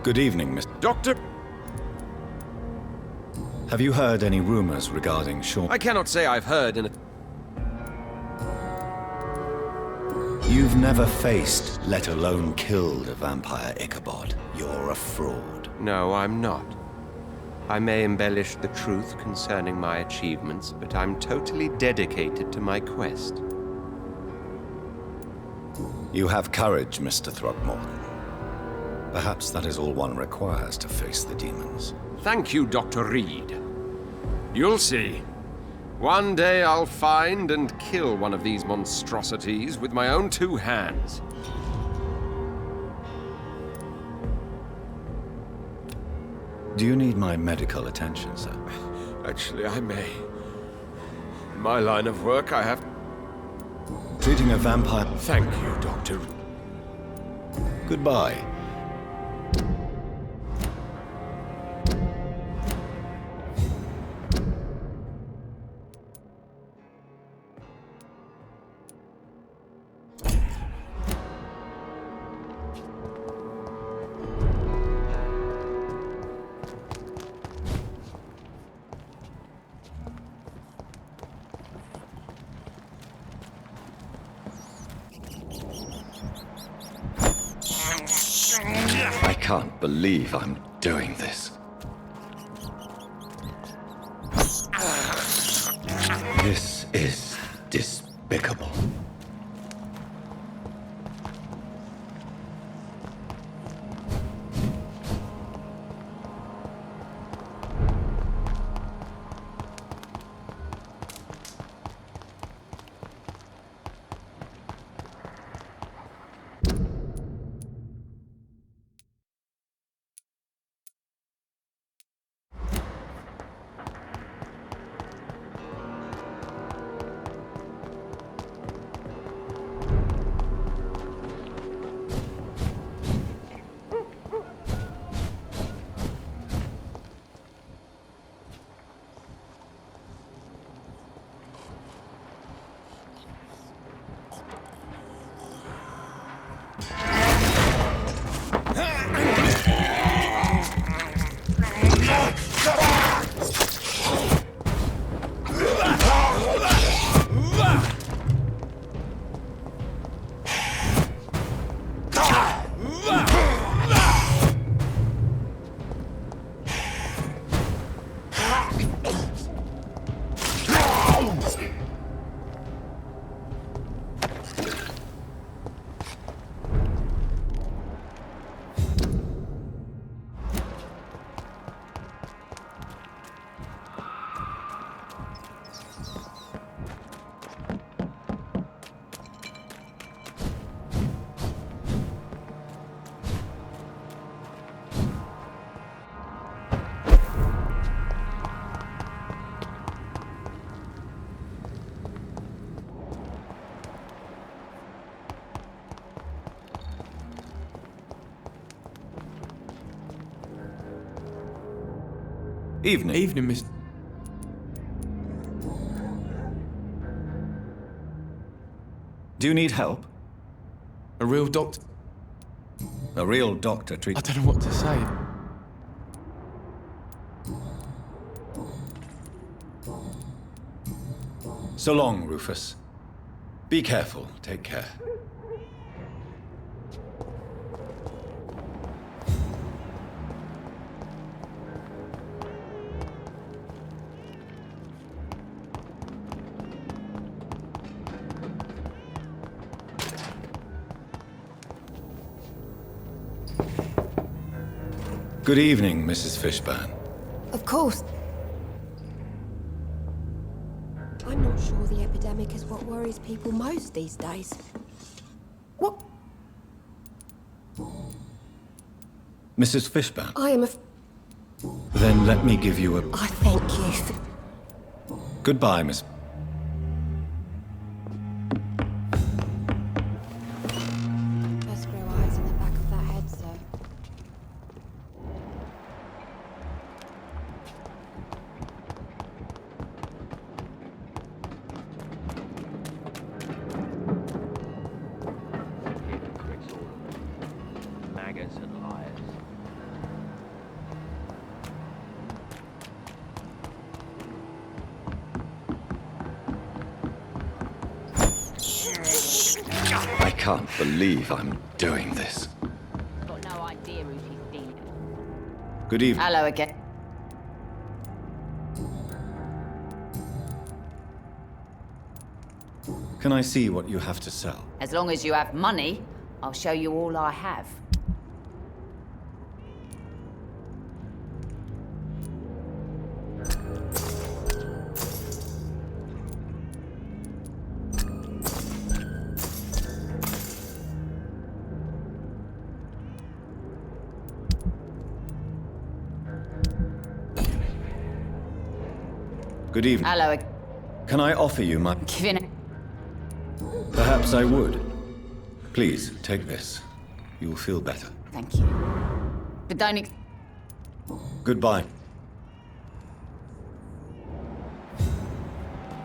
Good evening, Miss... Doctor... Have you heard any rumors regarding Sean? I cannot say I've heard in a... You've never faced, let alone killed a vampire Ichabod. You're a fraud. No, I'm not. I may embellish the truth concerning my achievements, but I'm totally dedicated to my quest. You have courage, Mr. Throckmorton. Perhaps that is all one requires to face the demons. Thank you, Dr. Reed. You'll see. One day I'll find and kill one of these monstrosities with my own 2 hands. Do you need my medical attention, sir? Actually, I may. In my line of work, I have... Treating a vampire... Thank you, Doctor. Goodbye. I can't believe I'm doing this. This is despicable. Evening. Evening, Miss... Do you need help? A real doctor? A real doctor I treat... don't know what to say. So long, Rufus. Be careful. Take care. Good evening, Mrs. Fishburne. Of course. I'm not sure the epidemic is what worries people most these days. What? Mrs. Fishburne, I am a... then let me give you a... I thank you. Goodbye, Miss... Best grow eyes in the back of that head, sir. Maggots and liars. I can't believe I'm doing this. Got no idea who she's dealing with. Good evening. Hello again. Can I see what you have to sell? As long as you have money, I'll show you all I have. Good evening. Hello. Can I offer you my... Giving it. Perhaps I would. Please, take this. You'll feel better. Thank you. But don't. Goodbye.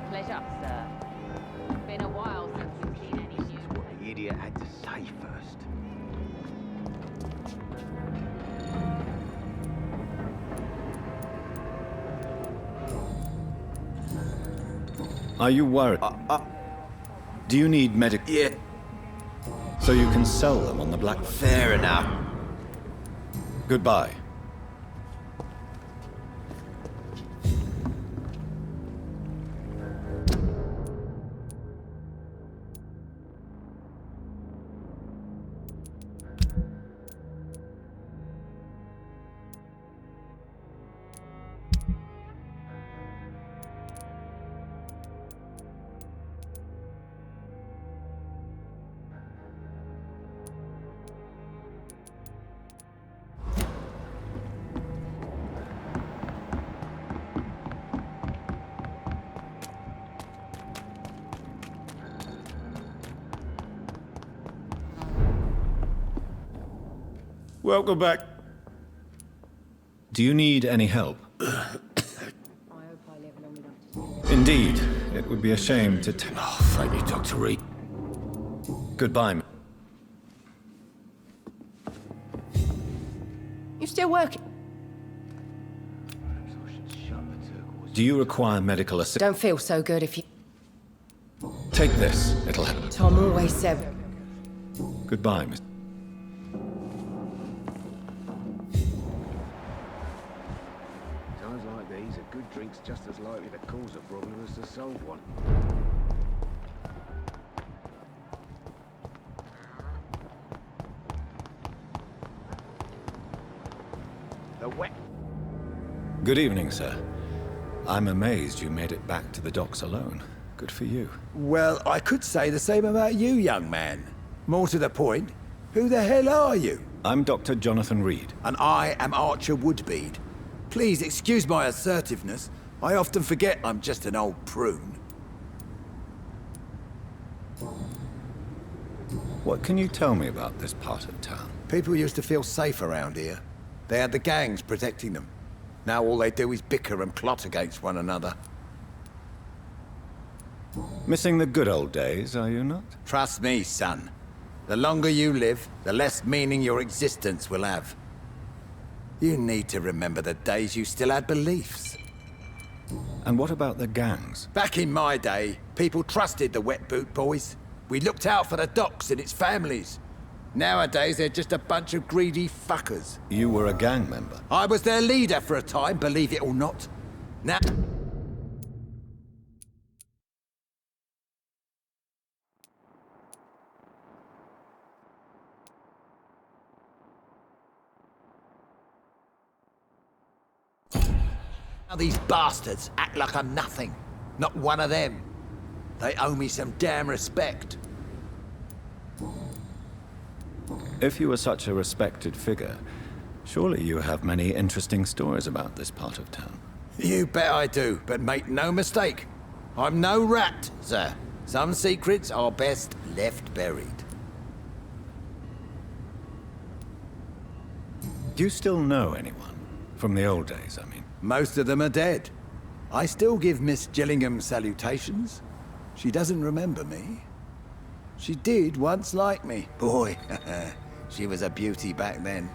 Pleasure, sir. Been a while since we've seen any news. What the idiot had to say first. Are you worried? Do you need medical? Yeah, So you can sell them on the black... fair enough. Goodbye. Welcome back. Do you need any help? Indeed. It would be a shame to... Oh, thank you, Dr. Reed. Goodbye. You still working? Do you require medical assistance? Don't feel so good if you... Take this. It'll help. Tom always said... Goodbye, Miss... Times like these, a good drink's just as likely to cause a problem as to solve one. The wet. Good evening, sir. I'm amazed you made it back to the docks alone. Good for you. Well, I could say the same about you, young man. More to the point, who the hell are you? I'm Dr. Jonathan Reed. And I am Archer Woodbead. Please excuse my assertiveness. I often forget I'm just an old prune. What can you tell me about this part of town? People used to feel safe around here. They had the gangs protecting them. Now all they do is bicker and plot against one another. Missing the good old days, are you not? Trust me, son. The longer you live, the less meaning your existence will have. You need to remember the days you still had beliefs. And what about the gangs? Back in my day, people trusted the Wet Boot Boys. We looked out for the docks and its families. Nowadays, they're just a bunch of greedy fuckers. You were a gang member. I was their leader for a time, believe it or not. Now... Now these bastards act like I'm nothing. Not one of them. They owe me some damn respect. If you were such a respected figure, surely you have many interesting stories about this part of town. You bet I do, but make no mistake. I'm no rat, sir. Some secrets are best left buried. Do you still know anyone? From the old days, I mean. Most of them are dead. I still give Miss Gillingham salutations. She doesn't remember me. She did once like me. Boy, she was a beauty back then.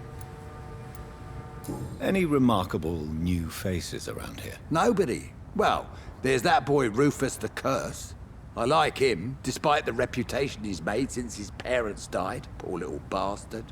Any remarkable new faces around here? Nobody. Well, there's that boy Rufus the Curse. I like him, despite the reputation he's made since his parents died. Poor little bastard.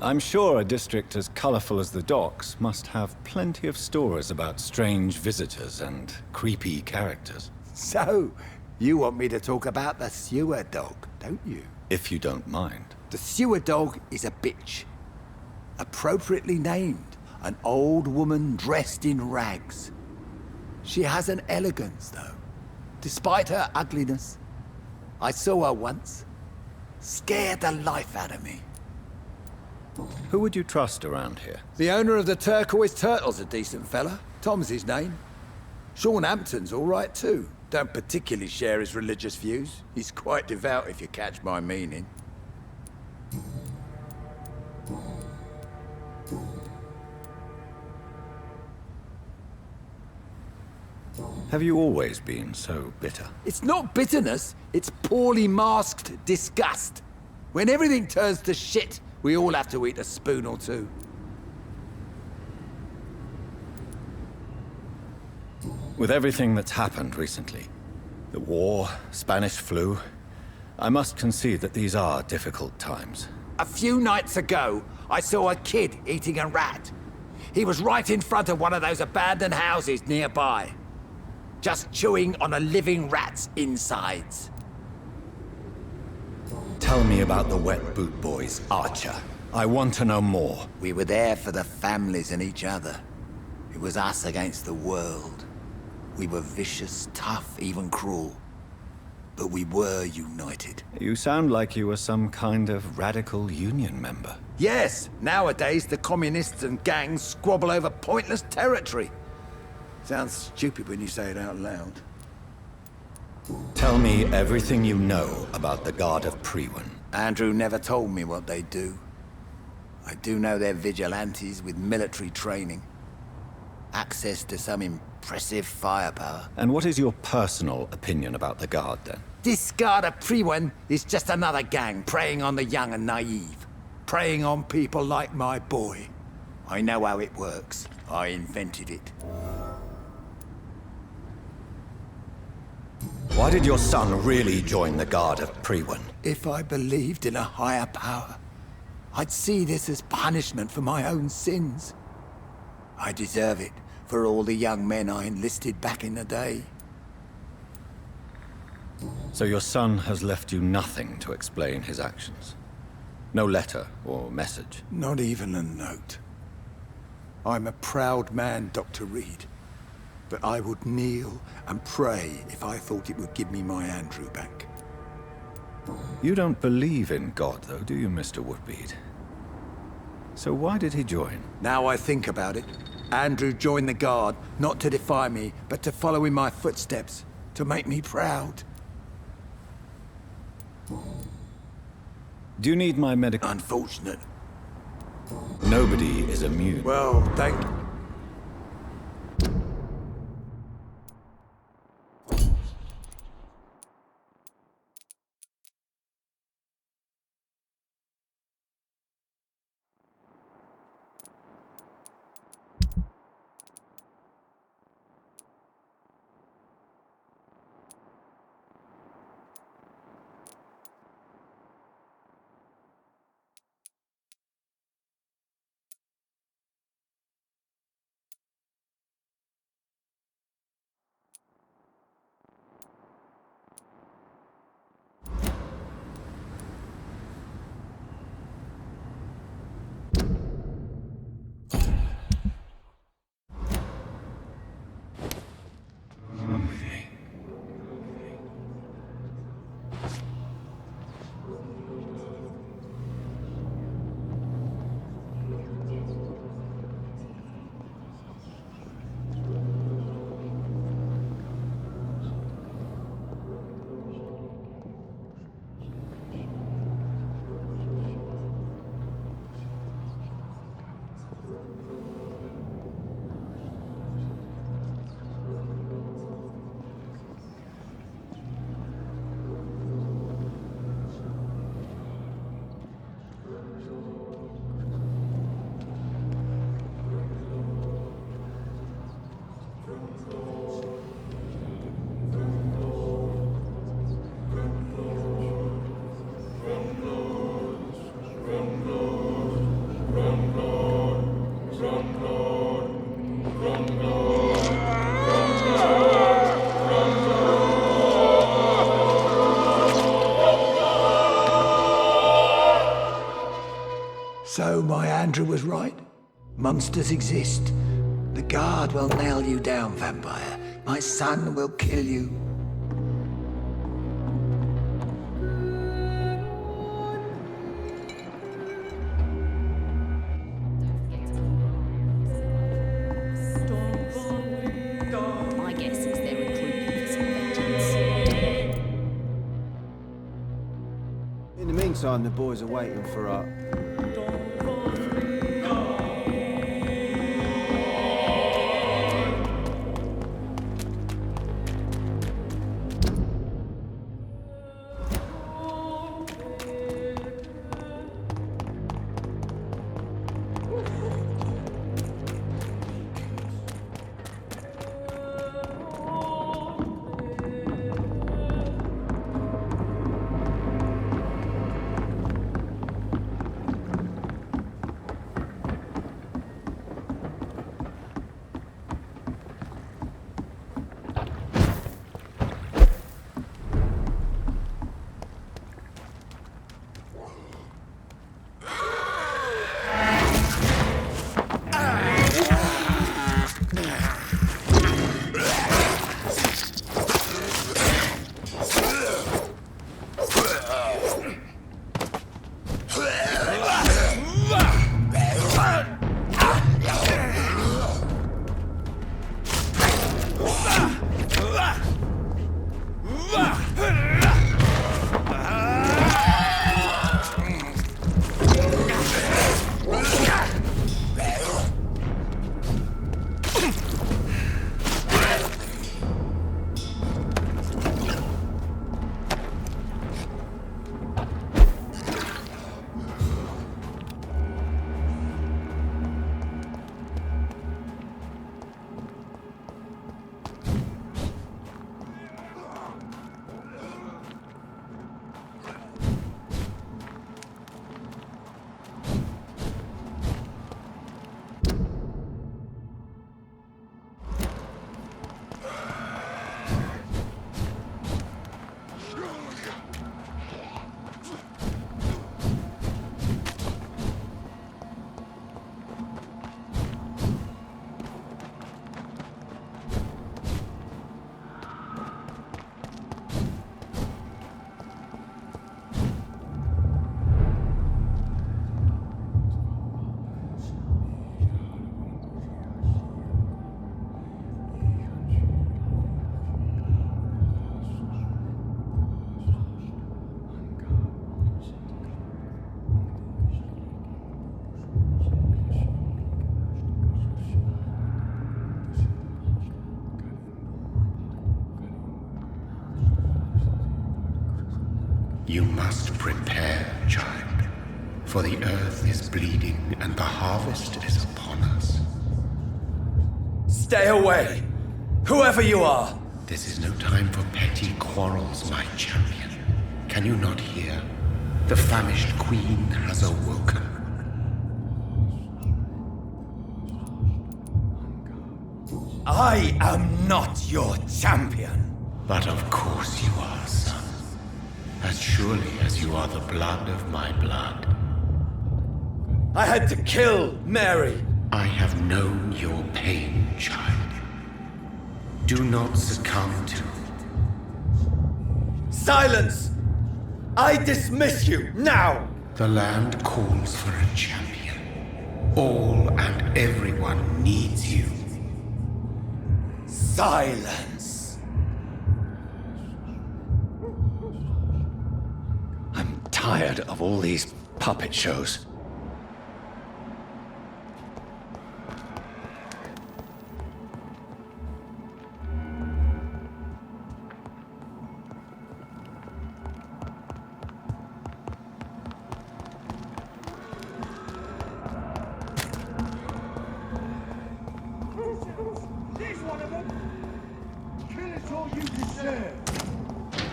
I'm sure a district as colourful as the docks must have plenty of stories about strange visitors and creepy characters. So, you want me to talk about the sewer dog, don't you? If you don't mind. The sewer dog is a bitch. Appropriately named, an old woman dressed in rags. She has an elegance, though, despite her ugliness. I saw her once. Scared the life out of me. Who would you trust around here? The owner of the Turquoise Turtle's a decent fella. Tom's his name. Sean Hampton's all right, too. Don't particularly share his religious views. He's quite devout, if you catch my meaning. Have you always been so bitter? It's not bitterness, it's poorly masked disgust. When everything turns to shit, we all have to eat a spoon or two. With everything that's happened recently, the war, Spanish flu, I must concede that these are difficult times. A few nights ago, I saw a kid eating a rat. He was right in front of one of those abandoned houses nearby, just chewing on a living rat's insides. Tell me about the Wet Boot Boys, Archer. I want to know more. We were there for the families and each other. It was us against the world. We were vicious, tough, even cruel. But we were united. You sound like you were some kind of radical union member. Yes, nowadays the communists and gangs squabble over pointless territory. Sounds stupid when you say it out loud. Tell me everything you know about the Guard of Priwen. Andrew never told me what they do. I do know they're vigilantes with military training. Access to some impressive firepower. And what is your personal opinion about the Guard, then? This Guard of Priwen is just another gang preying on the young and naive. Preying on people like my boy. I know how it works. I invented it. Why did your son really join the Guard of Priwen? If I believed in a higher power, I'd see this as punishment for my own sins. I deserve it for all the young men I enlisted back in the day. So your son has left you nothing to explain his actions? No letter or message? Not even a note. I'm a proud man, Dr. Reed. But I would kneel and pray if I thought it would give me my Andrew back. You don't believe in God, though, do you, Mr. Woodbead? So why did he join? Now I think about it, Andrew joined the Guard, not to defy me, but to follow in my footsteps, to make me proud. Do you need my medical... Unfortunate. Nobody is immune. Well, thank you. Andrew was right. Monsters exist. The guard will nail you down, vampire. My son will kill you. My guess is they're recruiting for some vengeance. In the meantime, the boys are waiting for our... You must prepare, child, for the earth is bleeding and the harvest is upon us. Stay away! Whoever you are! This is no time for petty quarrels, my champion. Can you not hear? The famished queen has awoken. I am not your champion. But of course you are, son. As surely as you are the blood of my blood. I had to kill Mary. I have known your pain, child. Do not succumb to... Silence! I dismiss you, now! The land calls for a champion. All and everyone needs you. Silence! I'm tired of all these puppet shows.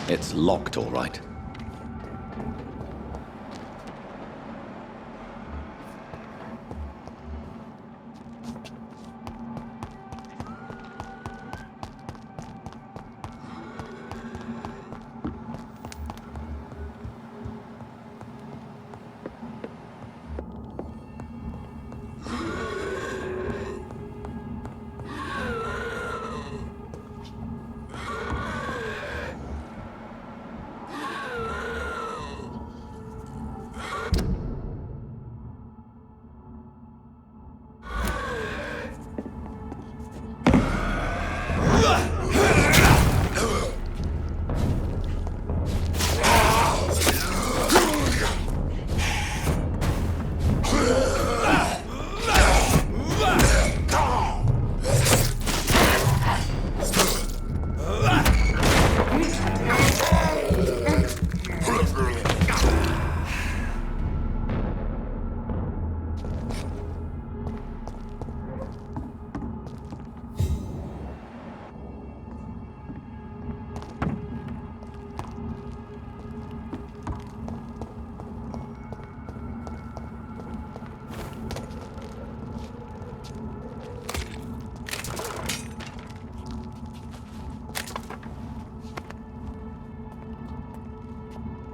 It's locked, all right.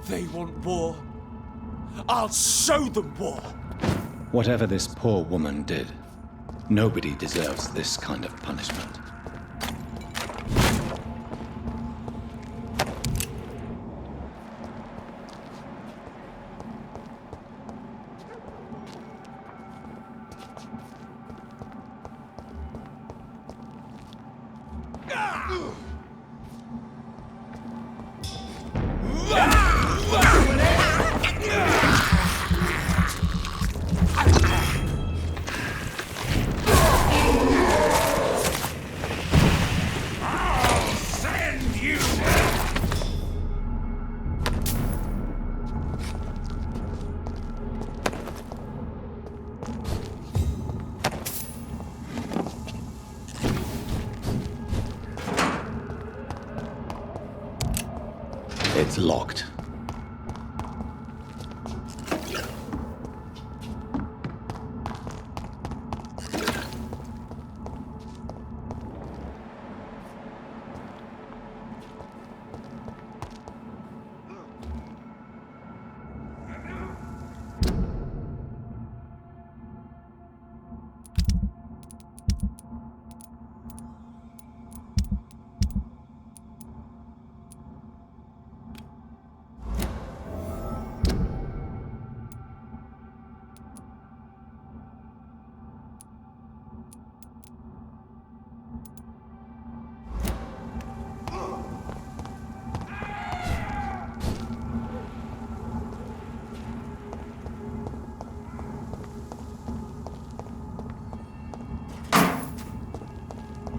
They want war. I'll show them war. Whatever this poor woman did, nobody deserves this kind of punishment. It's locked.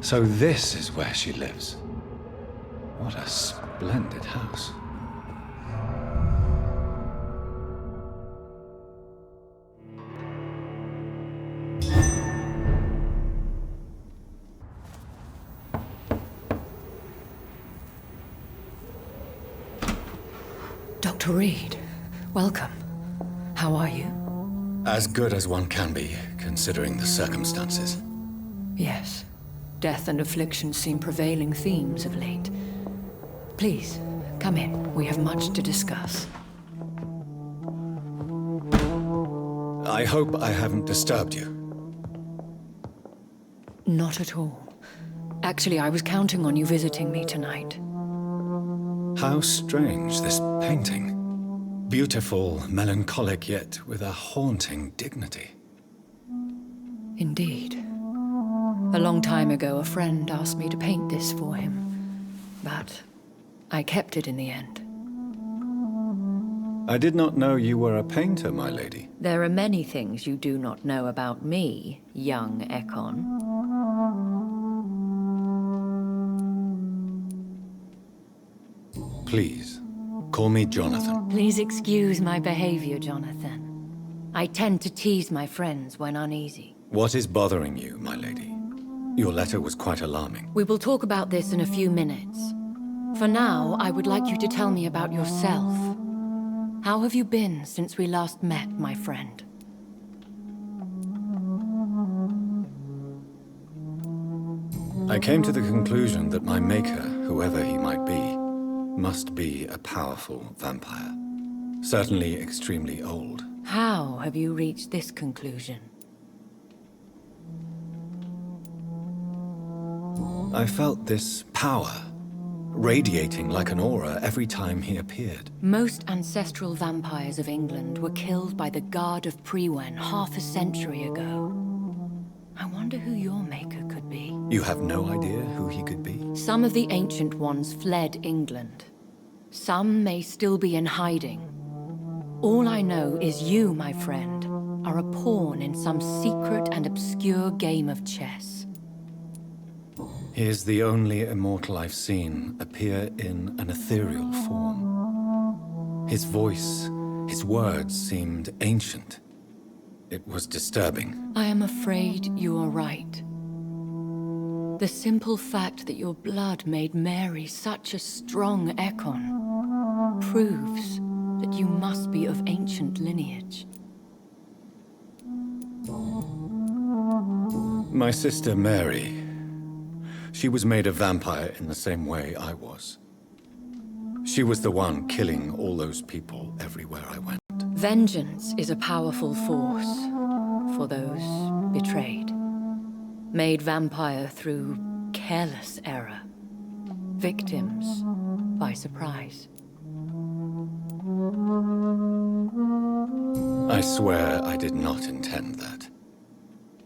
So this is where she lives. What a splendid house. Dr. Reed, welcome. How are you? As good as one can be, considering the circumstances. Yes. Death and affliction seem prevailing themes of late. Please, come in. We have much to discuss. I hope I haven't disturbed you. Not at all. Actually, I was counting on you visiting me tonight. How strange, this painting. Beautiful, melancholic, yet with a haunting dignity. Indeed. A long time ago, a friend asked me to paint this for him, but I kept it in the end. I did not know you were a painter, my lady. There are many things you do not know about me, young Ekon. Please, call me Jonathan. Please excuse my behavior, Jonathan. I tend to tease my friends when uneasy. What is bothering you, my lady? Your letter was quite alarming. We will talk about this in a few minutes. For now, I would like you to tell me about yourself. How have you been since we last met, my friend? I came to the conclusion that my maker, whoever he might be, must be a powerful vampire. Certainly extremely old. How have you reached this conclusion? I felt this power, radiating like an aura every time he appeared. Most ancestral vampires of England were killed by the Guard of Prewen half a century ago. I wonder who your maker could be. You have no idea who he could be? Some of the ancient ones fled England. Some may still be in hiding. All I know is you, my friend, are a pawn in some secret and obscure game of chess. He is the only immortal I've seen appear in an ethereal form. His voice, his words seemed ancient. It was disturbing. I am afraid you are right. The simple fact that your blood made Mary such a strong Ekon proves that you must be of ancient lineage. My sister Mary, she was made a vampire in the same way I was. She was the one killing all those people everywhere I went. Vengeance is a powerful force for those betrayed. Made vampire through careless error. Victims by surprise. I swear I did not intend that.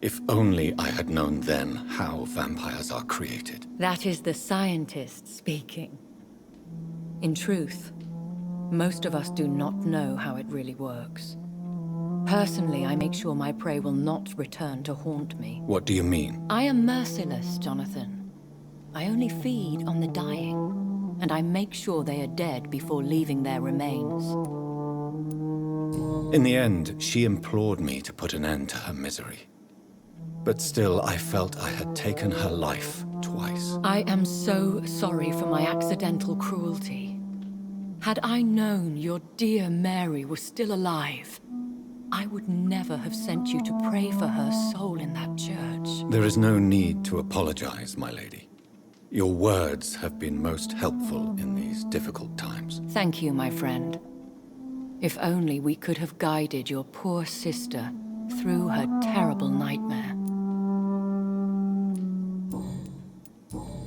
If only I had known then how vampires are created. That is the scientist speaking. In truth, most of us do not know how it really works. Personally, I make sure my prey will not return to haunt me. What do you mean? I am merciless, Jonathan. I only feed on the dying, and I make sure they are dead before leaving their remains. In the end, she implored me to put an end to her misery. But still, I felt I had taken her life twice. I am so sorry for my accidental cruelty. Had I known your dear Mary was still alive, I would never have sent you to pray for her soul in that church. There is no need to apologize, my lady. Your words have been most helpful in these difficult times. Thank you, my friend. If only we could have guided your poor sister through her terrible nightmare.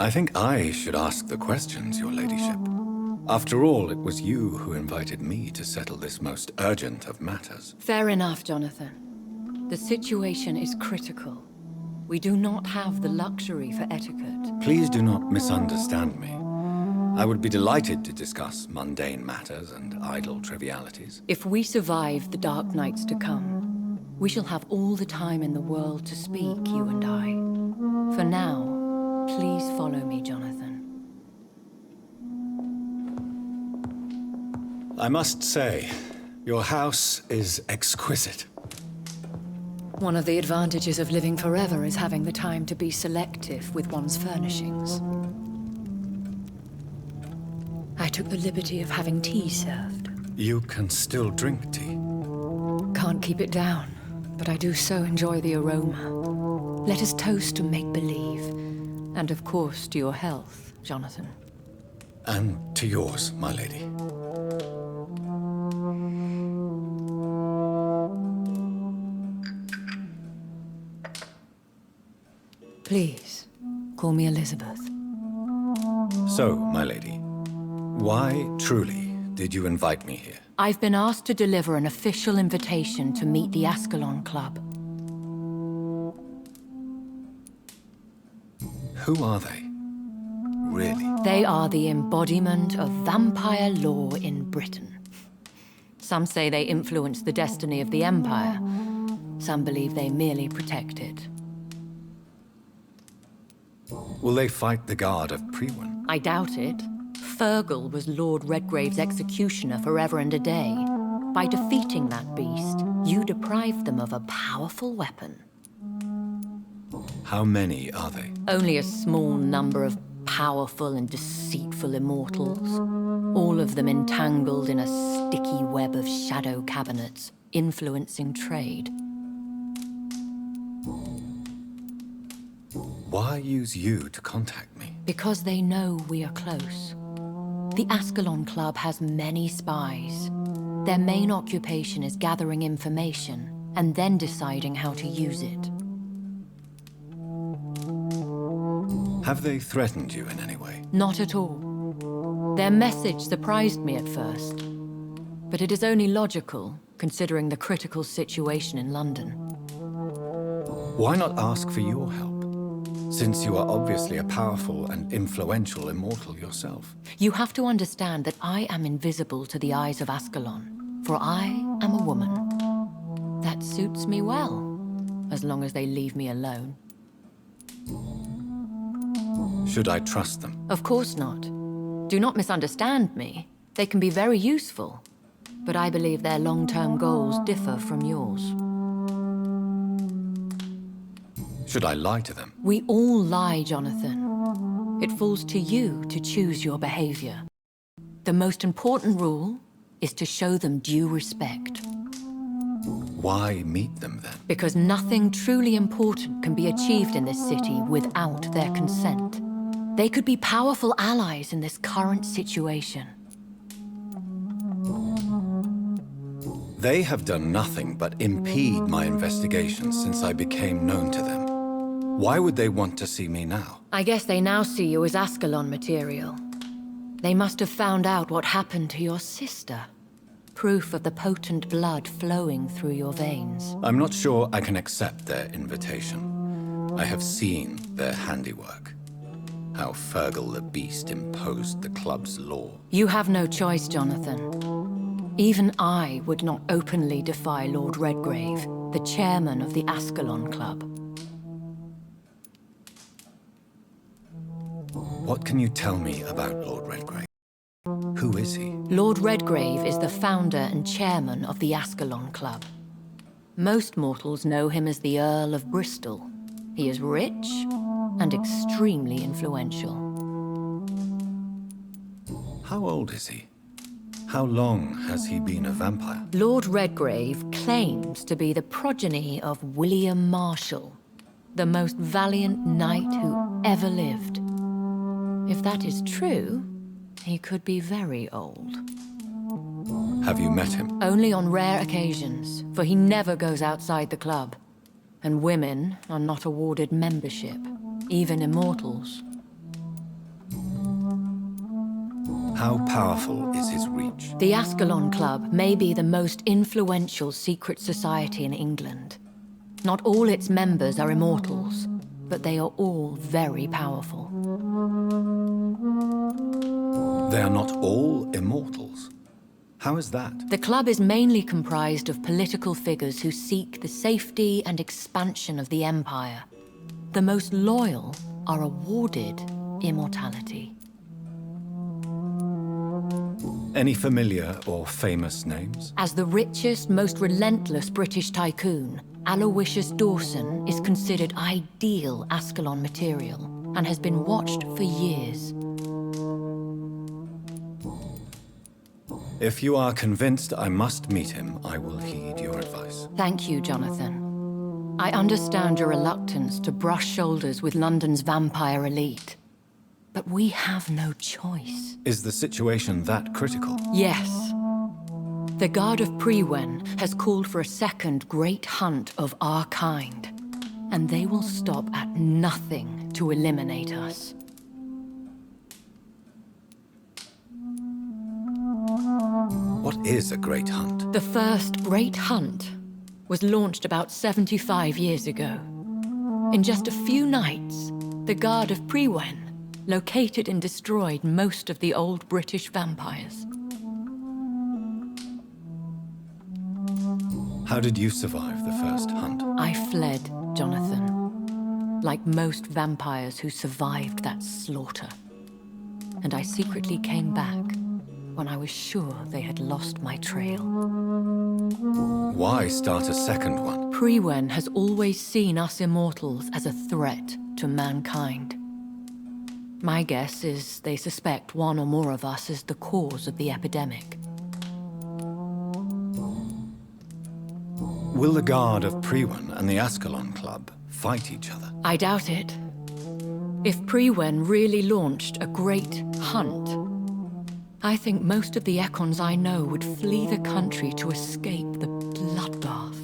I think I should ask the questions, your ladyship. After all, it was you who invited me to settle this most urgent of matters. Fair enough, Jonathan. The situation is critical. We do not have the luxury for etiquette. Please do not misunderstand me. I would be delighted to discuss mundane matters and idle trivialities. If we survive the dark nights to come, we shall have all the time in the world to speak, you and I. For now, please follow me, Jonathan. I must say, your house is exquisite. One of the advantages of living forever is having the time to be selective with one's furnishings. I took the liberty of having tea served. You can still drink tea. Can't keep it down, but I do so enjoy the aroma. Let us toast to make-believe. And of course, to your health, Jonathan. And to yours, my lady. Please, call me Elizabeth. So, my lady, why truly did you invite me here? I've been asked to deliver an official invitation to meet the Ascalon Club. Who are they? Really? They are the embodiment of vampire law in Britain. Some say they influence the destiny of the Empire. Some believe they merely protect it. Will they fight the guard of Priwen? I doubt it. Fergal was Lord Redgrave's executioner forever and a day. By defeating that beast, you deprived them of a powerful weapon. How many are they? Only a small number of powerful and deceitful immortals. All of them entangled in a sticky web of shadow cabinets, influencing trade. Why use you to contact me? Because they know we are close. The Ascalon Club has many spies. Their main occupation is gathering information and then deciding how to use it. Have they threatened you in any way? Not at all. Their message surprised me at first. But it is only logical, considering the critical situation in London. Why not ask for your help? Since you are obviously a powerful and influential immortal yourself. You have to understand that I am invisible to the eyes of Ascalon, for I am a woman. That suits me well, as long as they leave me alone. Should I trust them? Of course not. Do not misunderstand me. They can be very useful, but I believe their long-term goals differ from yours. Should I lie to them? We all lie, Jonathan. It falls to you to choose your behavior. The most important rule is to show them due respect. Why meet them then? Because nothing truly important can be achieved in this city without their consent. They could be powerful allies in this current situation. They have done nothing but impede my investigation since I became known to them. Why would they want to see me now? I guess they now see you as Ascalon material. They must have found out what happened to your sister. Proof of the potent blood flowing through your veins. I'm not sure I can accept their invitation. I have seen their handiwork. How Fergal the Beast imposed the club's law. You have no choice, Jonathan. Even I would not openly defy Lord Redgrave, the chairman of the Ascalon Club. What can you tell me about Lord Redgrave? Who is he? Lord Redgrave is the founder and chairman of the Ascalon Club. Most mortals know him as the Earl of Bristol. He is rich and extremely influential. How old is he? How long has he been a vampire? Lord Redgrave claims to be the progeny of William Marshall, the most valiant knight who ever lived. If that is true, he could be very old. Have you met him? Only on rare occasions, for he never goes outside the club. And women are not awarded membership, even immortals. How powerful is his reach? The Ascalon Club may be the most influential secret society in England. Not all its members are immortals, but they are all very powerful. They are not all immortals. How is that? The club is mainly comprised of political figures who seek the safety and expansion of the Empire. The most loyal are awarded immortality. Any familiar or famous names? As the richest, most relentless British tycoon, Aloysius Dawson is considered ideal Ascalon material and has been watched for years. If you are convinced I must meet him, I will heed your advice. Thank you, Jonathan. I understand your reluctance to brush shoulders with London's vampire elite. But we have no choice. Is the situation that critical? Yes. The Guard of Prewen has called for a second great hunt of our kind. And they will stop at nothing to eliminate us. What is a great hunt? The first great hunt was launched about 75 years ago. In just a few nights, the Guard of Prewen located and destroyed most of the old British vampires. How did you survive the first hunt? I fled, Jonathan, like most vampires who survived that slaughter. And I secretly came back when I was sure they had lost my trail. Why start a second one? Prewen has always seen us immortals as a threat to mankind. My guess is they suspect one or more of us is the cause of the epidemic. Will the Guard of Prewen and the Ascalon Club fight each other? I doubt it. If Prewen really launched a great hunt, I think most of the Econs I know would flee the country to escape the bloodbath.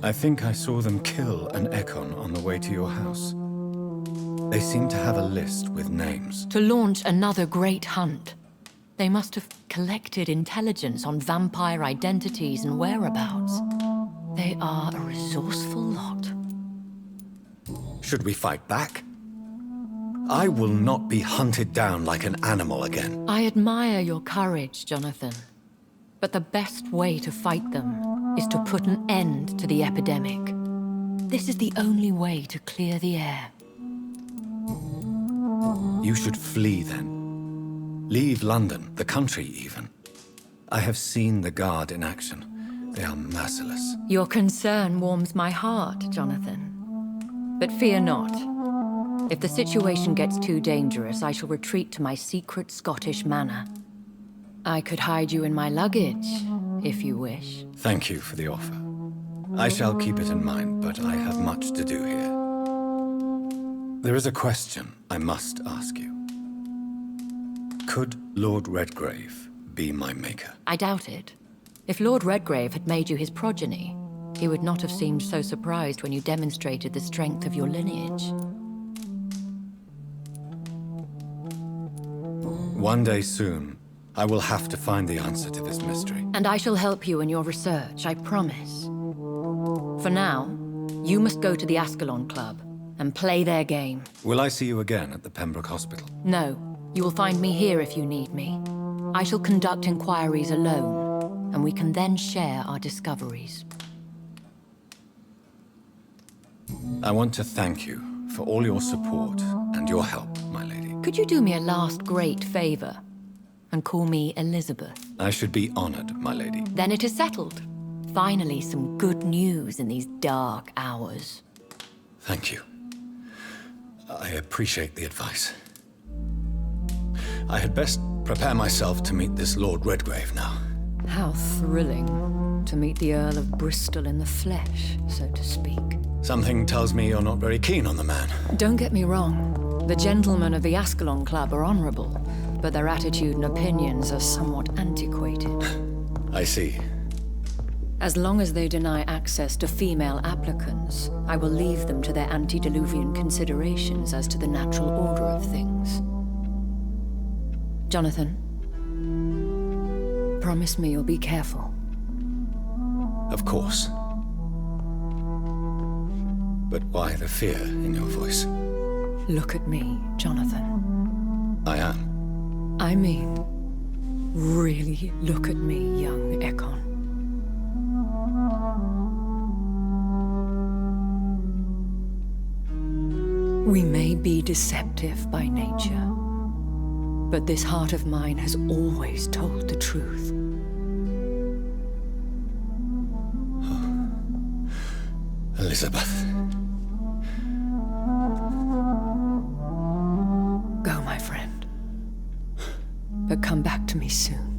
I think I saw them kill an Econ on the way to your house. They seem to have a list with names. To launch another great hunt, they must have collected intelligence on vampire identities and whereabouts. They are a resourceful lot. Should we fight back? I will not be hunted down like an animal again. I admire your courage, Jonathan. But the best way to fight them is to put an end to the epidemic. This is the only way to clear the air. You should flee then. Leave London, the country even. I have seen the Guard in action. They are merciless. Your concern warms my heart, Jonathan. But fear not. If the situation gets too dangerous, I shall retreat to my secret Scottish manor. I could hide you in my luggage, if you wish. Thank you for the offer. I shall keep it in mind, but I have much to do here. There is a question I must ask you. Could Lord Redgrave be my maker. I doubt it. If Lord Redgrave had made you his progeny, he would not have seemed so surprised when you demonstrated the strength of your lineage. One day soon, I will have to find the answer to this mystery. And I shall help you in your research, I promise. For now, you must go to the Ascalon Club and play their game. Will I see you again at the Pembroke Hospital? No, you will find me here if you need me. I shall conduct inquiries alone, and we can then share our discoveries. I want to thank you for all your support and your help, my lady. Could you do me a last great favor and call me Elizabeth? I should be honored, my lady. Then it is settled. Finally, some good news in these dark hours. Thank you. I appreciate the advice. I had best prepare myself to meet this Lord Redgrave now. How thrilling to meet the Earl of Bristol in the flesh, so to speak. Something tells me you're not very keen on the man. Don't get me wrong. The gentlemen of the Ascalon Club are honorable, but their attitude and opinions are somewhat antiquated. I see. As long as they deny access to female applicants, I will leave them to their antediluvian considerations as to the natural order of things. Jonathan, promise me you'll be careful. Of course. But why the fear in your voice? Look at me, Jonathan. I am. I mean, really look at me, young Ekon. We may be deceptive by nature, but this heart of mine has always told the truth. Elizabeth. Go, my friend. But come back to me soon.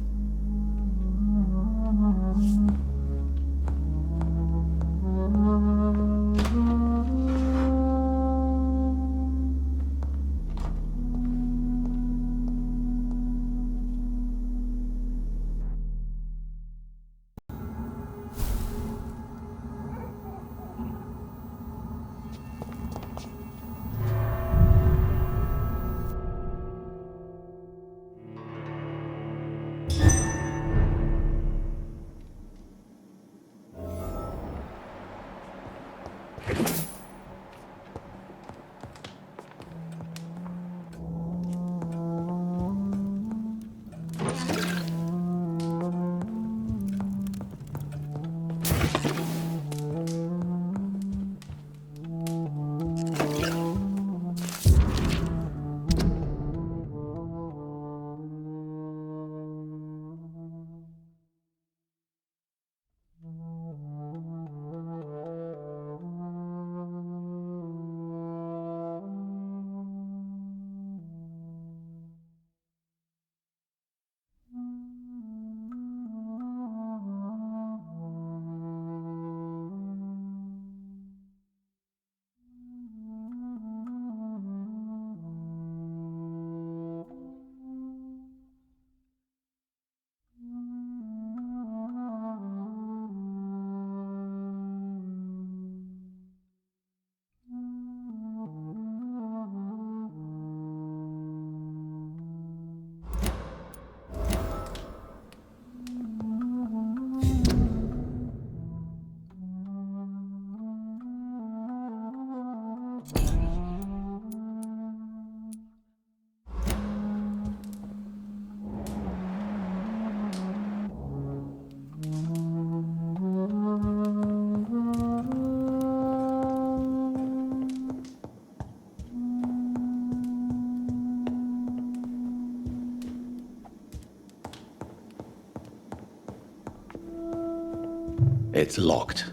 It's locked.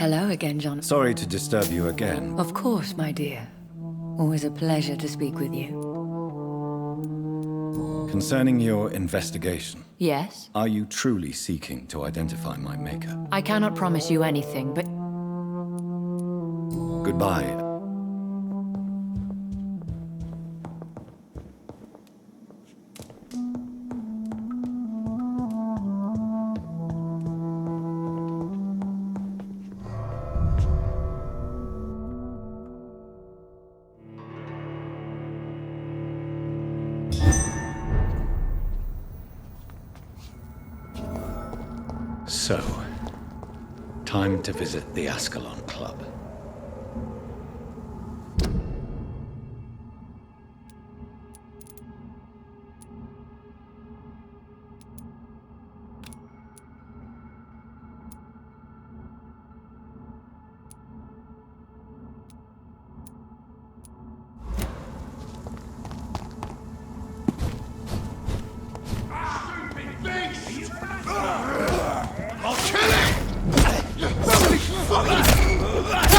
Hello again, John. Sorry to disturb you again. Of course, my dear. Always a pleasure to speak with you. Concerning your investigation. Yes? Are you truly seeking to identify my maker? I cannot promise you anything, but... Goodbye. So, time to visit the Ascalon Club. I'll kill him!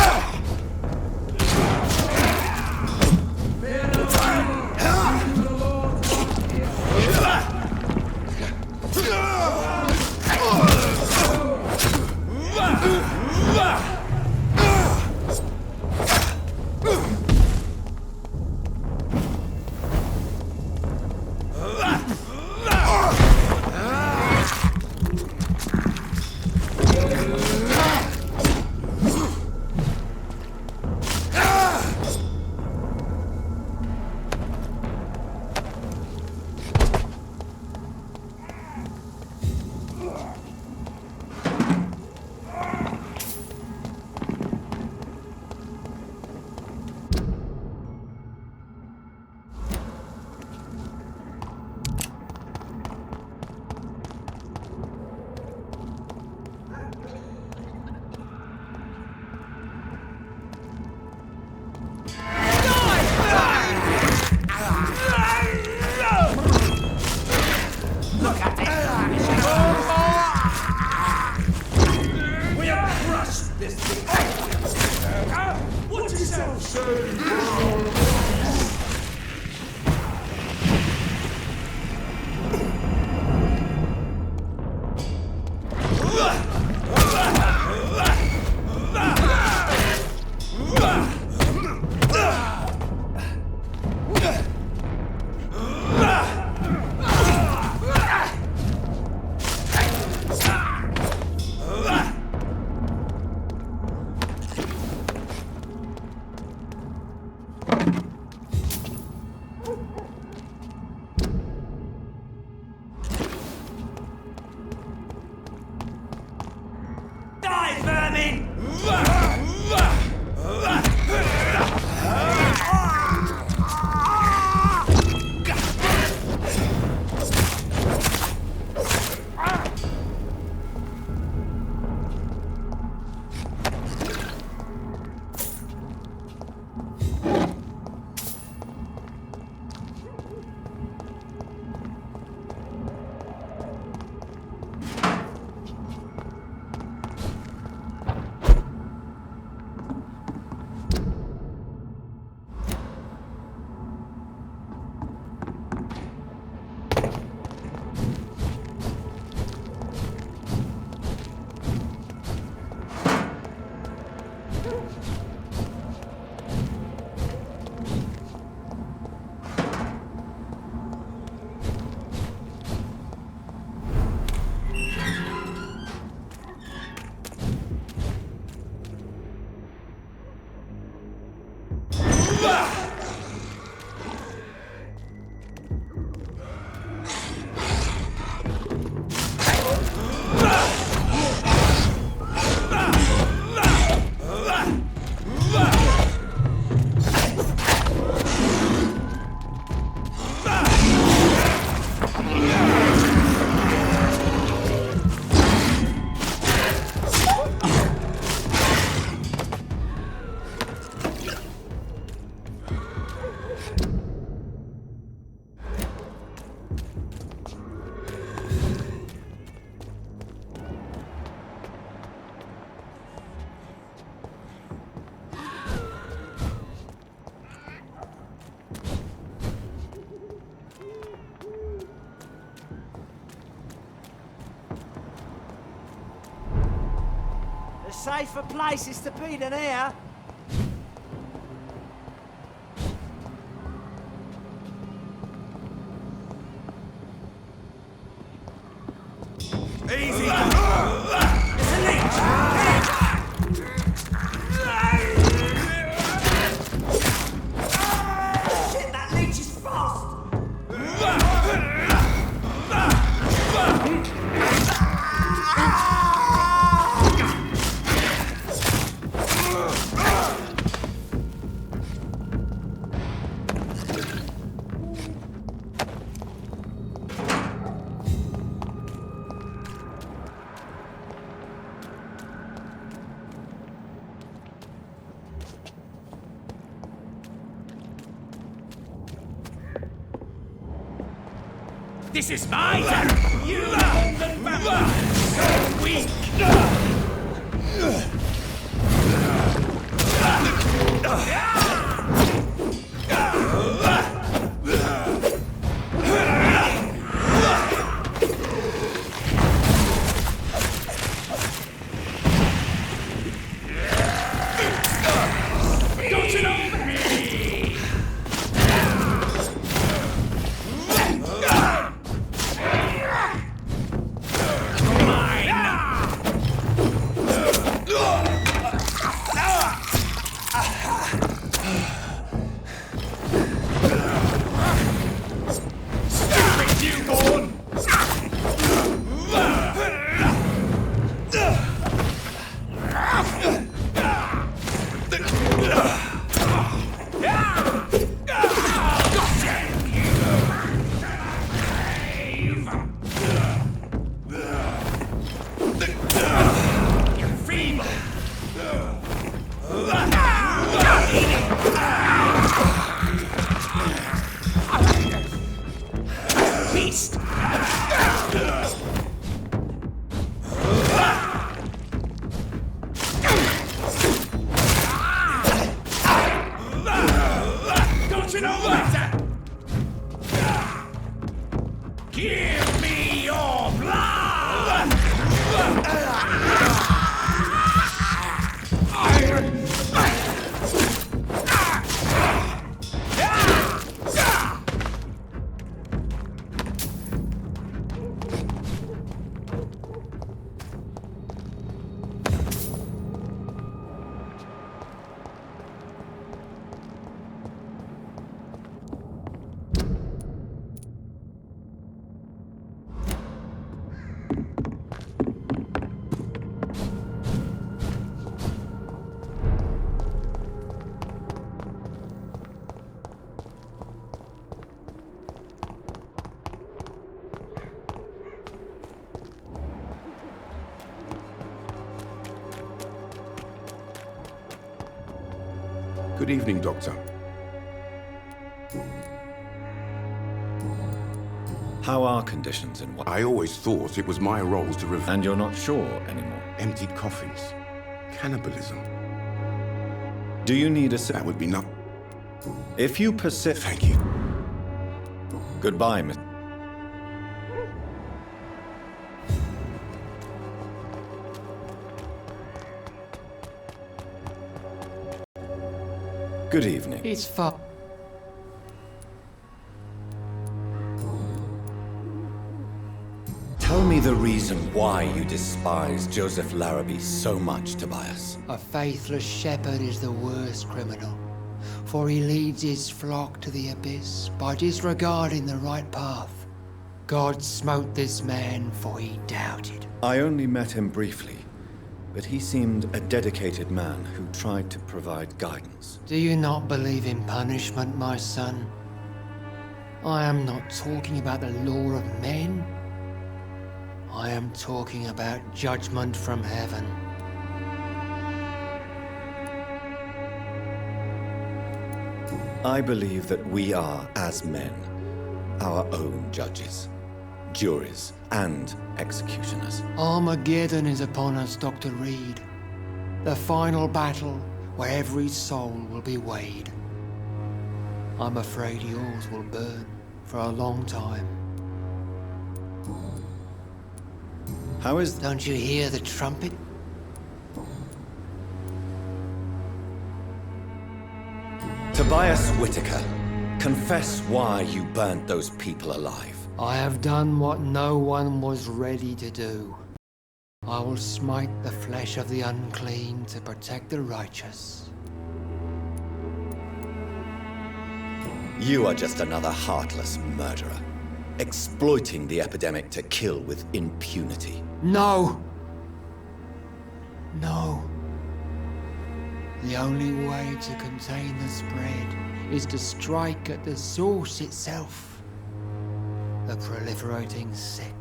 There's safer places to be than here. Easy! It's a leech! Shit, that leech is fast! This is my turn! You London vampire! So weak! Got it on me! Give me your blood! Good evening, Doctor. How are conditions in what? I always thought it was my role to And you're not sure anymore? Emptied coffins. Cannibalism. Do you need a... That would be not... If you persist... Thank you. Goodbye, Miss... Good evening. It's fun. Tell me the reason why you despise Joseph Larrabee so much, Tobias. A faithless shepherd is the worst criminal, for he leads his flock to the abyss by disregarding the right path. God smote this man, for he doubted. I only met him briefly, but he seemed a dedicated man who tried to provide guidance. Do you not believe in punishment, my son? I am not talking about the law of men. I am talking about judgment from heaven. I believe that we are, as men, our own judges, juries, and executioners. Armageddon is upon us, Dr. Reed. The final battle where every soul will be weighed. I'm afraid yours will burn for a long time. How is... Don't you hear the trumpet? Tobias Whitaker, confess why you burnt those people alive. I have done what no one was ready to do. I will smite the flesh of the unclean to protect the righteous. You are just another heartless murderer, exploiting the epidemic to kill with impunity. No! No. The only way to contain the spread is to strike at the source itself. The proliferating sick.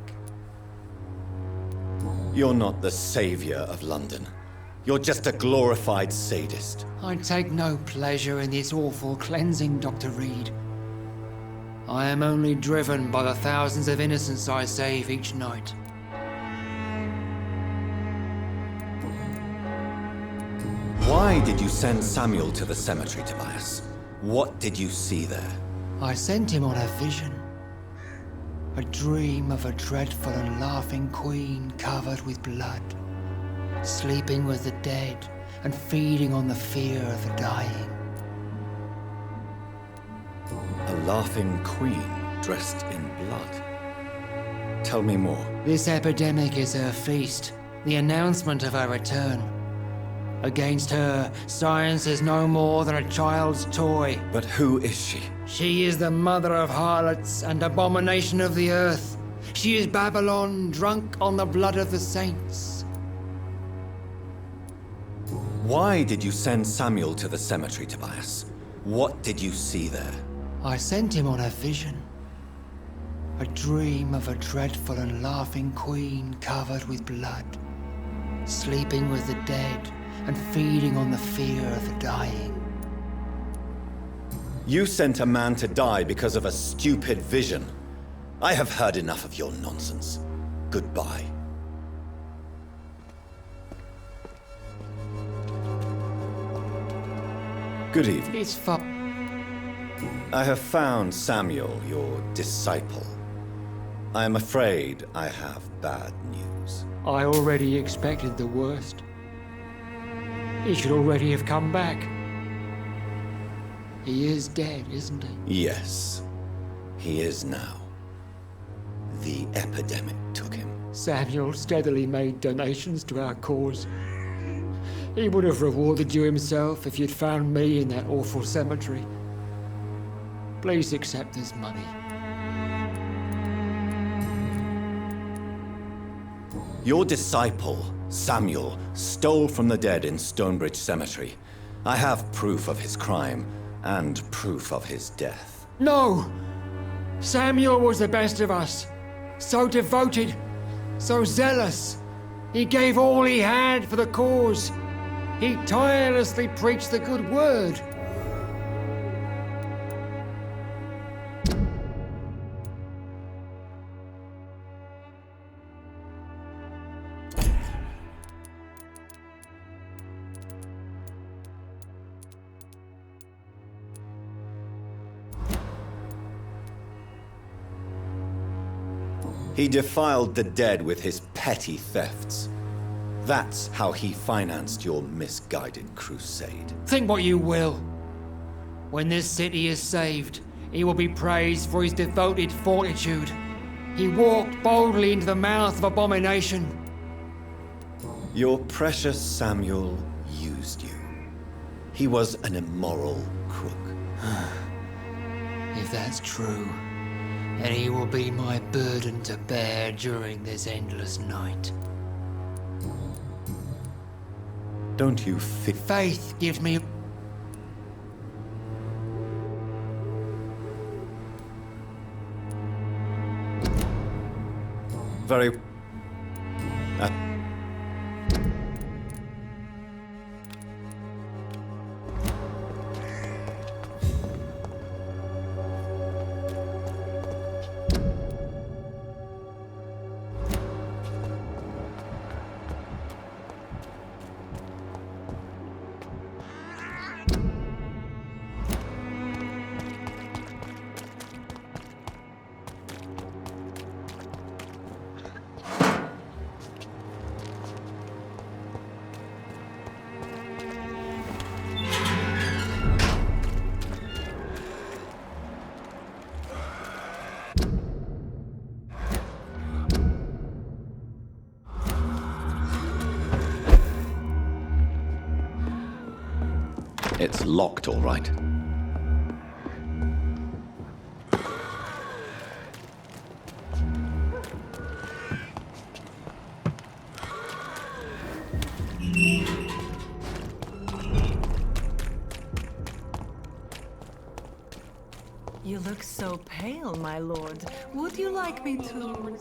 You're not the savior of London. You're just a glorified sadist. I take no pleasure in this awful cleansing, Dr. Reed. I am only driven by the thousands of innocents I save each night. Why did you send Samuel to the cemetery, Tobias? What did you see there? I sent him on a vision. A dream of a dreadful and laughing queen covered with blood, sleeping with the dead and feeding on the fear of the dying. A laughing queen dressed in blood. Tell me more. This epidemic is her feast, the announcement of her return. Against her, science is no more than a child's toy. But who is she? She is the mother of harlots and abomination of the earth. She is Babylon, drunk on the blood of the saints. Why did you send Samuel to the cemetery, Tobias? What did you see there? I sent him on a vision. A dream of a dreadful and laughing queen covered with blood, sleeping with the dead and feeding on the fear of the dying. You sent a man to die because of a stupid vision. I have heard enough of your nonsense. Goodbye. Good evening. It's I have found Samuel, your disciple. I am afraid I have bad news. I already expected the worst. He should already have come back. He is dead, isn't he? Yes, he is now. The epidemic took him. Samuel steadily made donations to our cause. He would have rewarded you himself if you'd found me in that awful cemetery. Please accept this money. Your disciple, Samuel, stole from the dead in Stonebridge Cemetery. I have proof of his crime and proof of his death. No! Samuel was the best of us. So devoted, so zealous. He gave all he had for the cause. He tirelessly preached the good word. He defiled the dead with his petty thefts. That's how he financed your misguided crusade. Think what you will. When this city is saved, he will be praised for his devoted fortitude. He walked boldly into the mouth of abomination. Your precious Samuel used you. He was an immoral crook. If that's true, then he will be my burden to bear during this endless night. Don't you feel... Faith gives me... Very... It's locked, all right. You look so pale, my lord. Would you like me to...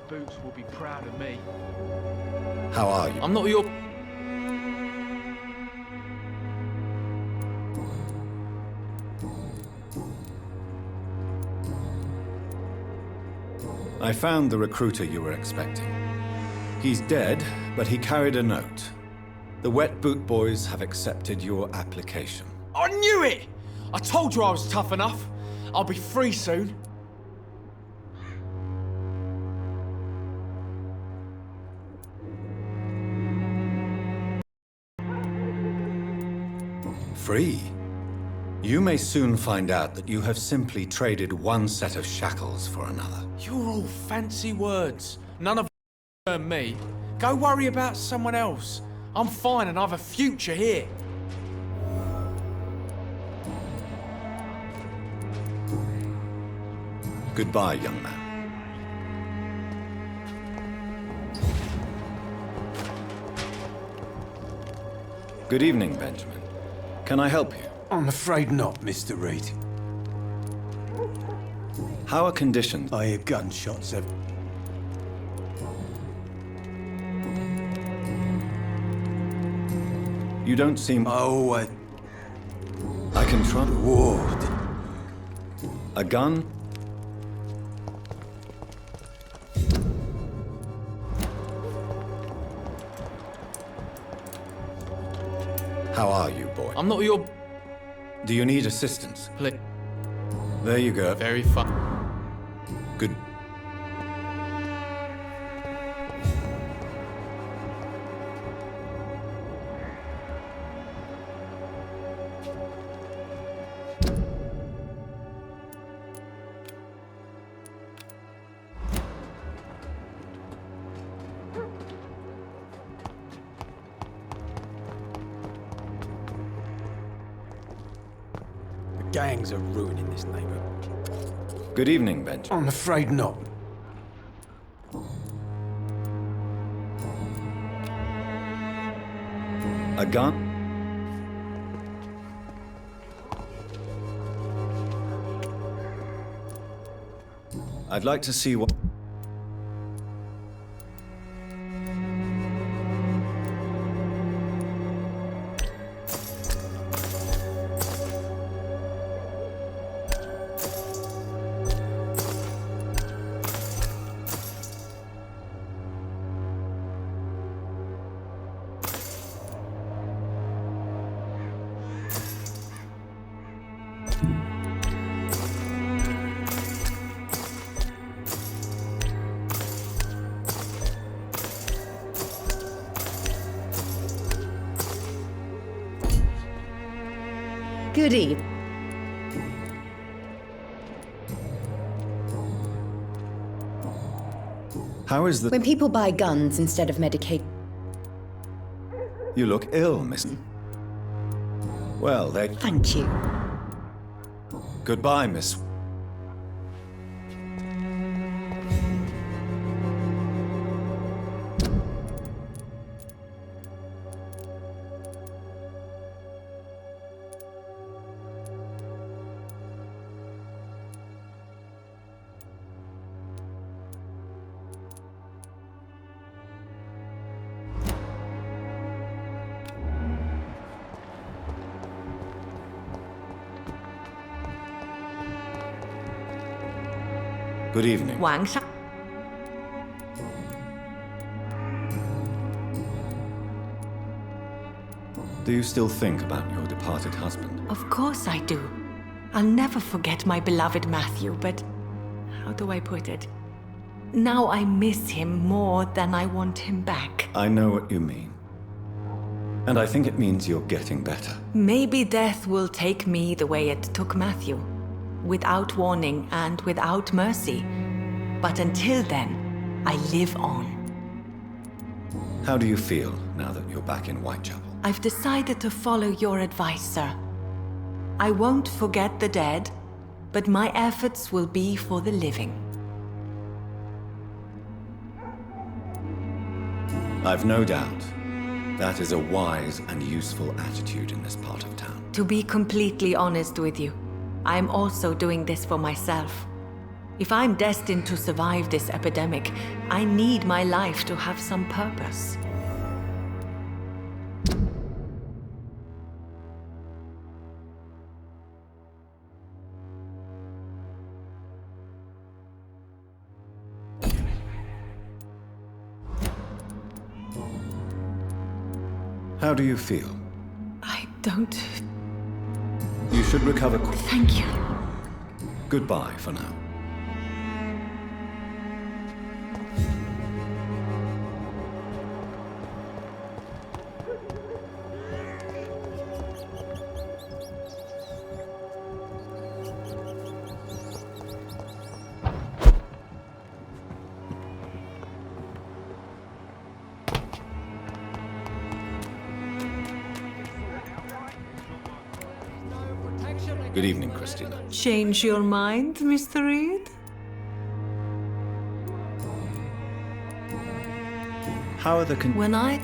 Boots will be proud of me. How are you? I'm not your... I found the recruiter you were expecting. He's dead, but he carried a note. The Wet Boot Boys have accepted your application. I knew it! I told you I was tough enough. I'll be free soon. Free? You may soon find out that you have simply traded one set of shackles for another. You're all fancy words. None of me. Go worry about someone else. I'm fine and I have a future here. Goodbye, young man. Good evening, Benjamin. Can I help you? I'm afraid not, Mr. Reed. How are conditions? I hear gunshots every... You don't seem... Oh, I can try... Ward. A gun? How are you, boy? I'm not your... Do you need assistance? Please. There you go. Very fun. Good. Gangs are ruining this neighborhood. Good evening, Benjamin. I'm afraid not. A gun? I'd like to see what... Good evening. How is the... When people buy guns instead of medication... You look ill, miss. Well, they... Thank you. Goodbye, miss. Good evening. Do you still think about your departed husband? Of course I do. I'll never forget my beloved Matthew, but how do I put it? Now I miss him more than I want him back. I know what you mean. And I think it means you're getting better. Maybe death will take me the way it took Matthew. Without warning and without mercy. But until then, I live on. How do you feel now that you're back in Whitechapel? I've decided to follow your advice, sir. I won't forget the dead, but my efforts will be for the living. I've no doubt. That is a wise and useful attitude in this part of town. To be completely honest with you, I'm also doing this for myself. If I'm destined to survive this epidemic, I need my life to have some purpose. How do you feel? I don't... You should recover. Thank you. Goodbye for now. Good evening, Christina. Change your mind, Mr. Reed? How are the When I...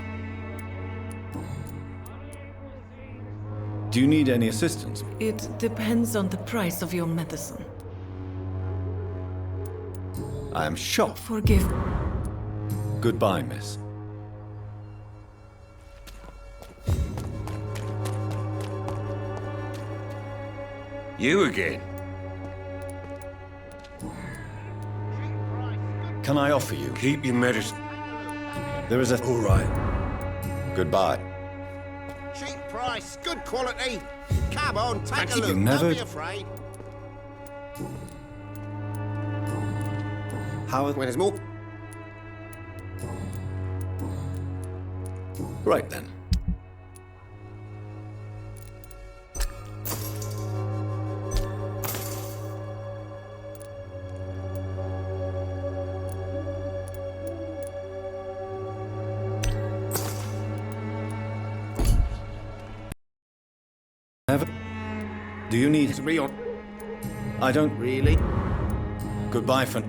Do you need any assistance? It depends on the price of your medicine. I am shocked. Forgive... Goodbye, miss. You again? Can I offer you? Keep your medicine. There is a... All right. Goodbye. Cheap price, good quality. Come on, take a You look. never- Don't be afraid. How... When there's more... Right then. Do you need... I don't... Really? Goodbye for...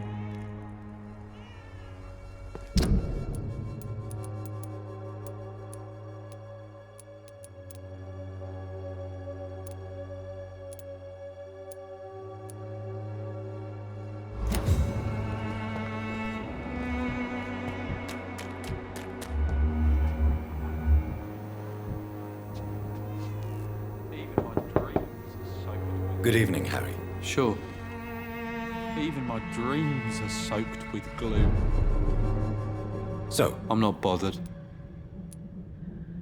Good evening, Harry. Sure. Even my dreams are soaked with gloom. So, I'm not bothered.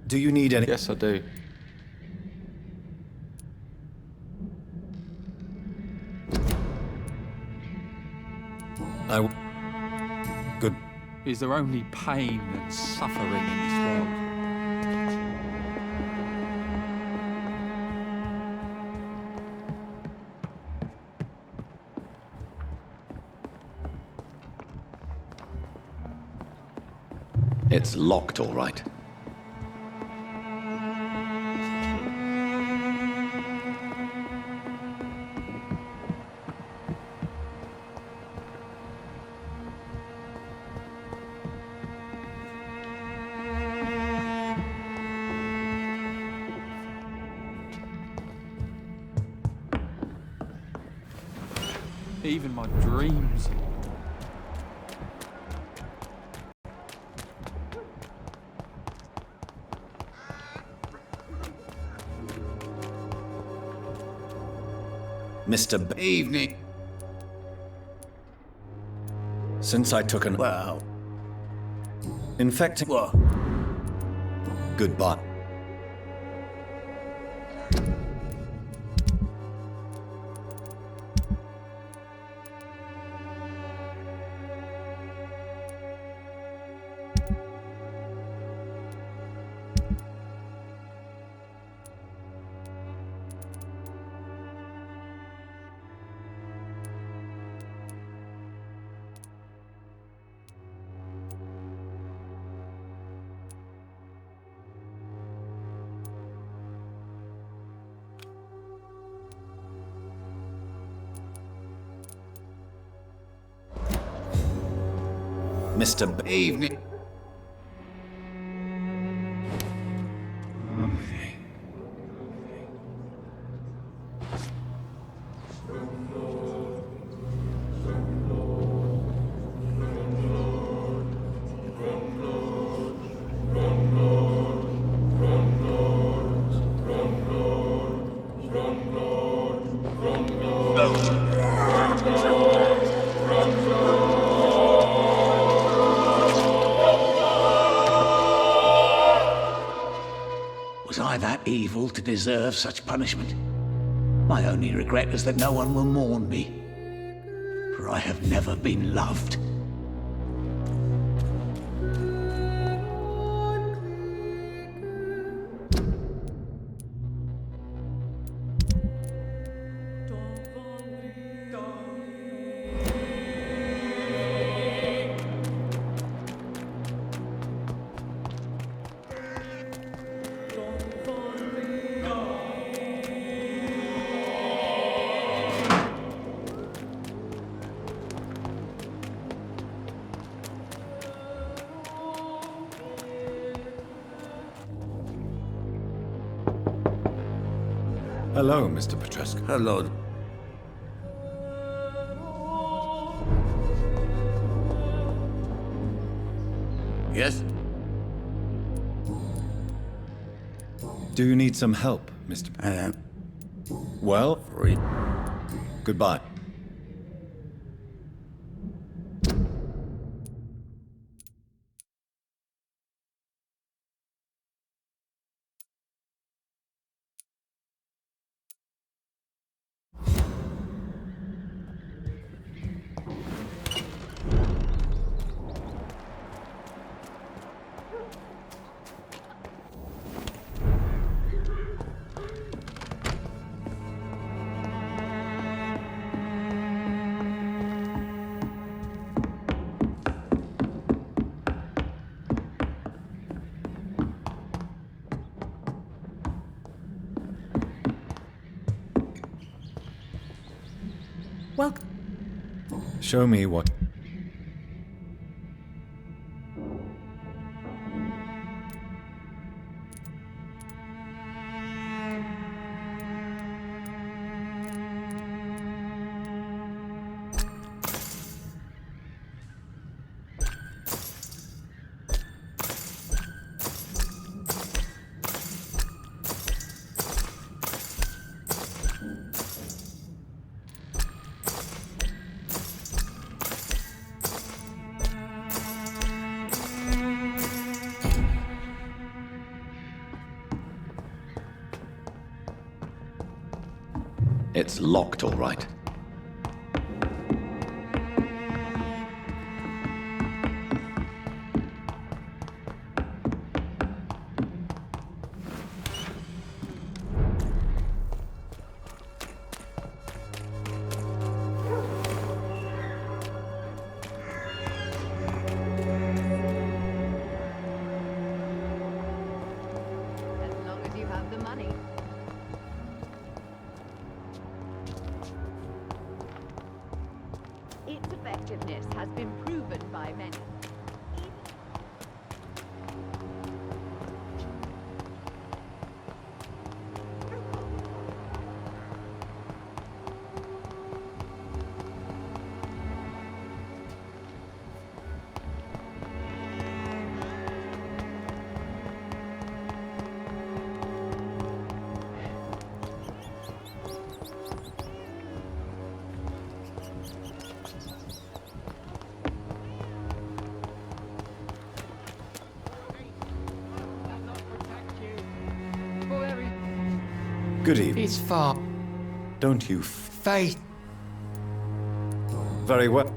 do you need any... Yes, I do. Good... Is there only pain and suffering in this world? It's locked, all right. Even my dreams. Mr. Evening. Since I took an... Well... Infecting... What? Goodbye. Mr. Evening. evil to deserve such punishment. My only regret is that no one will mourn me, for I have never been loved. Hello, Mr. Petrescu. Hello. Yes? Do you need some help, Mr. I am. Well? Free. Goodbye. Well, Show me what... It's locked, all right. As long as you have the money. Its effectiveness has been proven by many. Good evening. It's far. Don't you... Faith. Very well.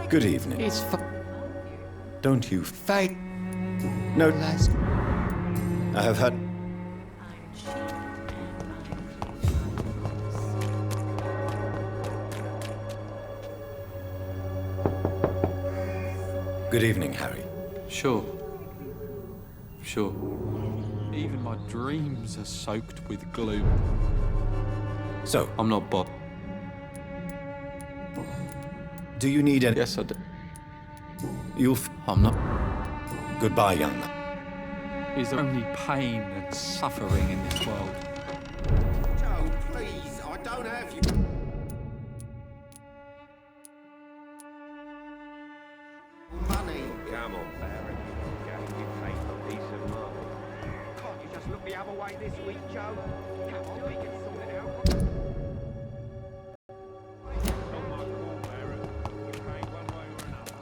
Good evening. It's Don't you... fake. No. I have had... Good evening, Harry. Sure. Sure. Even my dreams are soaked with gloom. So... I'm not Bob. Do you need any... Yes, I do. I'm not... Goodbye, young man. Is there only pain and suffering in this world? Joe, please, I don't have you. Money. Come on, Baron. You take a piece of marble. Can't you just look the other way this week, Joe? Come on, we can sort it out. Not my call, Baron. We'll pay one way or another.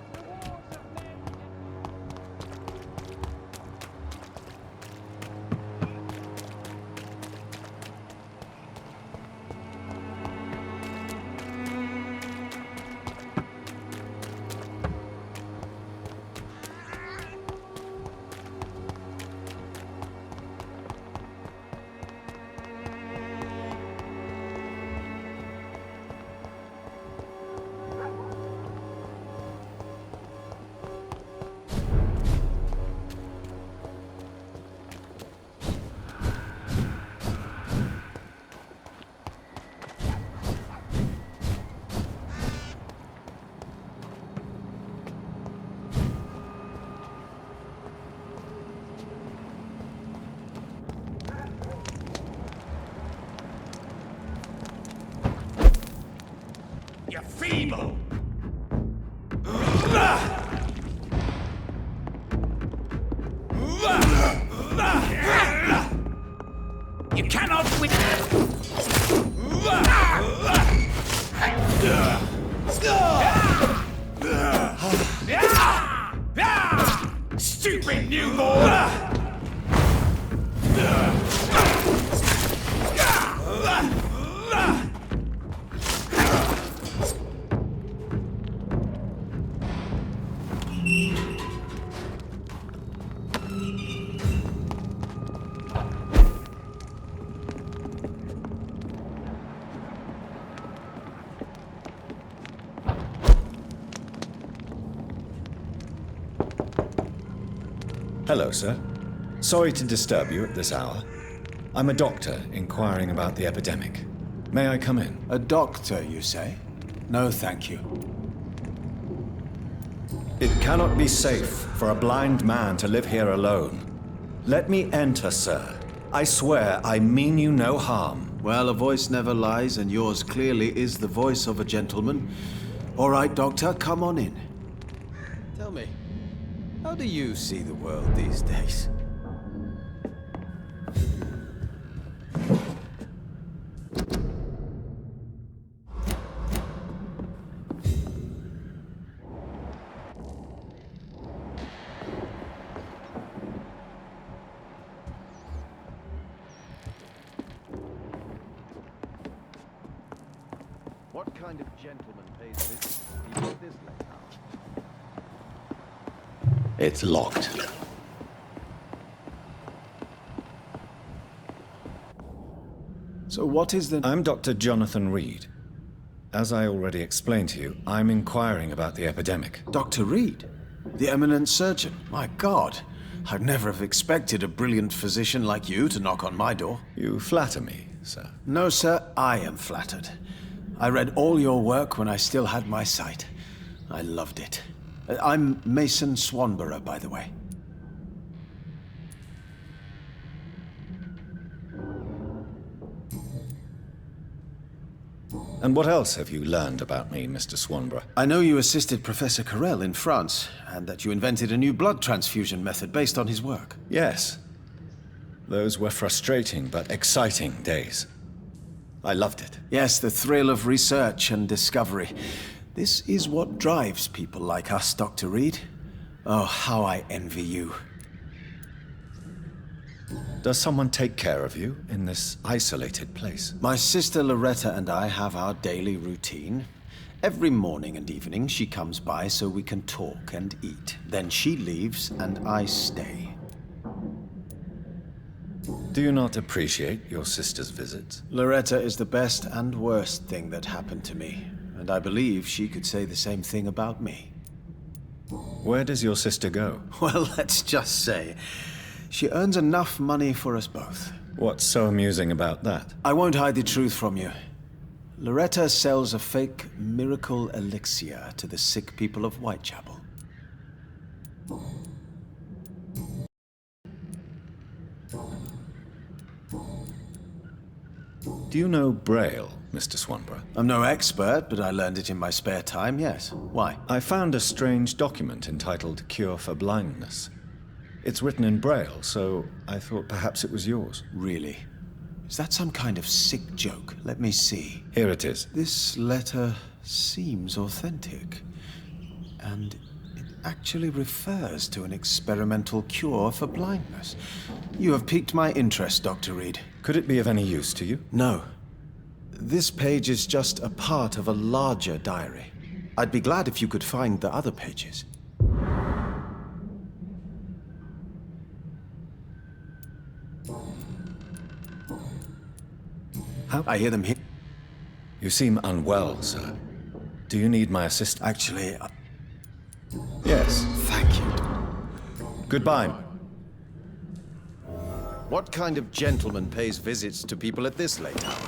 You're feeble! You cannot win! Stupid newborn! Hello, sir. Sorry to disturb you at this hour. I'm a doctor inquiring about the epidemic. May I come in? A doctor, you say? No, thank you. It cannot be safe for a blind man to live here alone. Let me enter, sir. I swear I mean you no harm. Well, a voice never lies, and yours clearly is the voice of a gentleman. All right, Doctor, come on in. Tell me, how do you see the world these days? What kind of gentleman pays this? You want this letter? It's locked. So what is the... I'm Dr. Jonathan Reed. As I already explained to you, I'm inquiring about the epidemic. Dr. Reed? The eminent surgeon? My God. I'd never have expected a brilliant physician like you to knock on my door. You flatter me, sir. No, sir, I am flattered. I read all your work when I still had my sight. I loved it. I'm Mason Swanborough, by the way. And what else have you learned about me, Mr. Swanborough? I know you assisted Professor Carrel in France, and that you invented a new blood transfusion method based on his work. Yes. Those were frustrating but exciting days. I loved it. Yes, the thrill of research and discovery. This is what drives people like us, Dr. Reed. Oh, how I envy you. Does someone take care of you in this isolated place? My sister Loretta and I have our daily routine. Every morning and evening she comes by so we can talk and eat. Then she leaves and I stay. Do you not appreciate your sister's visits? Loretta is the best and worst thing that happened to me, and I believe she could say the same thing about me. Where does your sister go? Well, let's just say, she earns enough money for us both. What's so amusing about that? I won't hide the truth from you. Loretta sells a fake miracle elixir to the sick people of Whitechapel. Do you know Braille, Mr. Swanborough? I'm no expert, but I learned it in my spare time, yes. Why? I found a strange document entitled Cure for Blindness. It's written in Braille, so I thought perhaps it was yours. Really? Is that some kind of sick joke? Let me see. Here it is. This letter seems authentic. And it actually refers to an experimental cure for blindness. You have piqued my interest, Dr. Reed. Could it be of any use to you? No. This page is just a part of a larger diary. I'd be glad if you could find the other pages. I hear them here. You seem unwell, sir. Do you need my assistance? Actually, Yes. thank you. Goodbye. What kind of gentleman pays visits to people at this late hour?